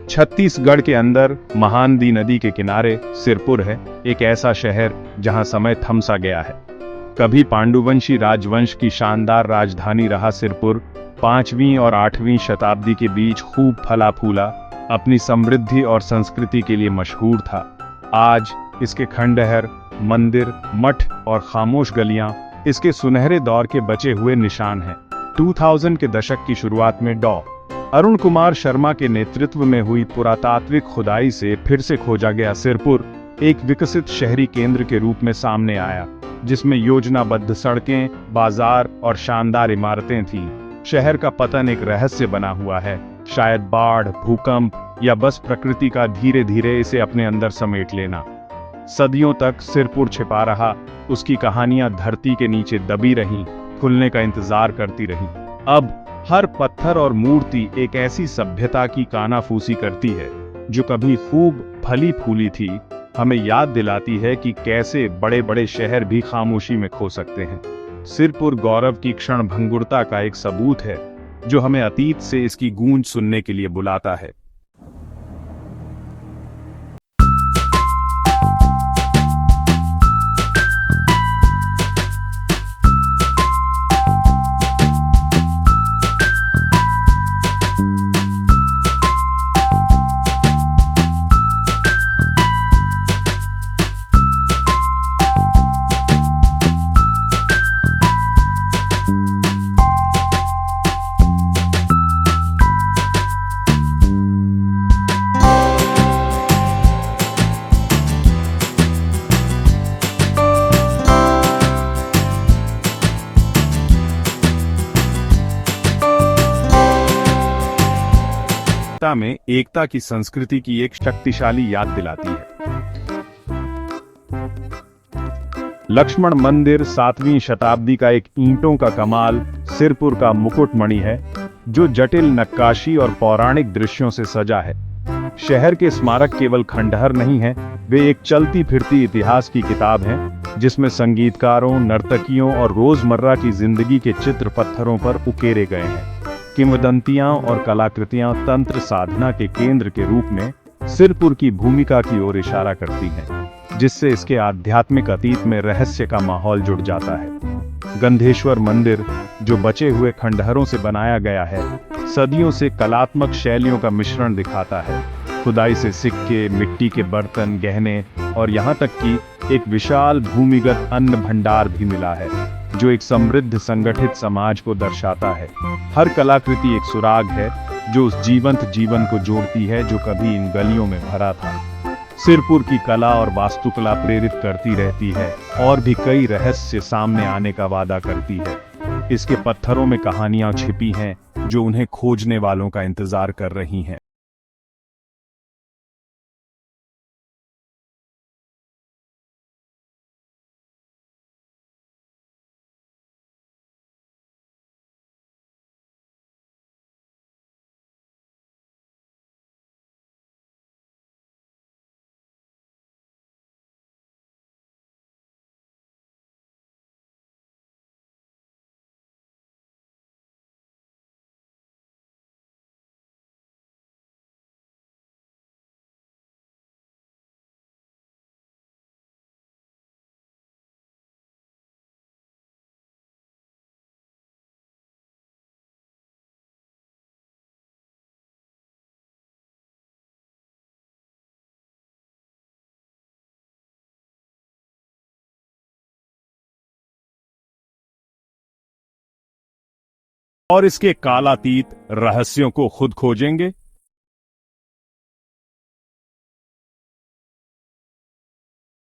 छत्तीसगढ़ के अंदर महानदी नदी के किनारे सिरपुर है, एक ऐसा शहर जहां समय थम सा गया है। कभी पांडुवंशी राजवंश की शानदार राजधानी रहा सिरपुर 5वीं और 8वीं शताब्दी के बीच खूब फला फूला, अपनी समृद्धि और संस्कृति के लिए मशहूर था। आज इसके खंडहर, मंदिर, मठ और खामोश गलियां इसके सुनहरे दौर के बचे हुए निशान हैं। 2000 के दशक की शुरुआत में डॉ. अरुण कुमार शर्मा के नेतृत्व में हुई पुरातात्विक खुदाई से फिर से खोजा गया सिरपुर एक विकसित शहरी केंद्र के रूप में सामने आया, जिसमें योजनाबद्ध सड़कें, बाजार और शानदार इमारतें थीं। शहर का पतन एक रहस्य बना हुआ है, शायद बाढ़, भूकंप या बस प्रकृति का धीरे धीरे इसे अपने अंदर समेट लेना। सदियों तक सिरपुर छिपा रहा, उसकी कहानियां धरती के नीचे दबी रहीं, खुलने का इंतजार करती रहीं। अब हर पत्थर और मूर्ति एक ऐसी सभ्यता की कानाफूसी करती है जो कभी खूब फली फूली थी, हमें याद दिलाती है कि कैसे बड़े बड़े शहर भी खामोशी में खो सकते हैं। सिरपुर गौरव की क्षणभंगुरता का एक सबूत है, जो हमें अतीत से इसकी गूंज सुनने के लिए बुलाता है। में एकता की संस्कृति की एक शक्तिशाली याद दिलाती है। लक्ष्मण मंदिर 7वीं शताब्दी का एक ईंटों का कमाल सिरपुर का मुकुटमणि है, जो जटिल नक्काशी और पौराणिक दृश्यों से सजा है। शहर के स्मारक केवल खंडहर नहीं हैं, वे एक चलती फिरती इतिहास की किताब हैं, जिसमें संगीतकारों, नर्तकियों और रोजमर्रा की जिंदगी के चित्र पत्थरों पर उकेरे गए हैं। किंवदंतियां और कलाकृतियां तंत्र साधना के केंद्र के रूप में सिरपुर की भूमिका की ओर इशारा करती हैं, जिससे इसके आध्यात्मिक अतीत में रहस्य का माहौल जुड़ जाता है। गंधेश्वर मंदिर, जो बचे हुए खंडहरों से बनाया गया है, सदियों से कलात्मक शैलियों का मिश्रण दिखाता है। खुदाई से सिक्के, मिट्टी के बर्तन, गहने और यहाँ तक कि एक विशाल भूमिगत अन्न भंडार भी मिला है, जो एक समृद्ध संगठित समाज को दर्शाता है। हर कलाकृति एक सुराग है, जो उस जीवंत जीवन को जोड़ती है जो कभी इन गलियों में भरा था। सिरपुर की कला और वास्तुकला प्रेरित करती रहती है और भी कई रहस्य सामने आने का वादा करती है। इसके पत्थरों में कहानियां छिपी हैं, जो उन्हें खोजने वालों का इंतजार कर रही हैं। और इसके कालातीत रहस्यों को खुद खोजेंगे।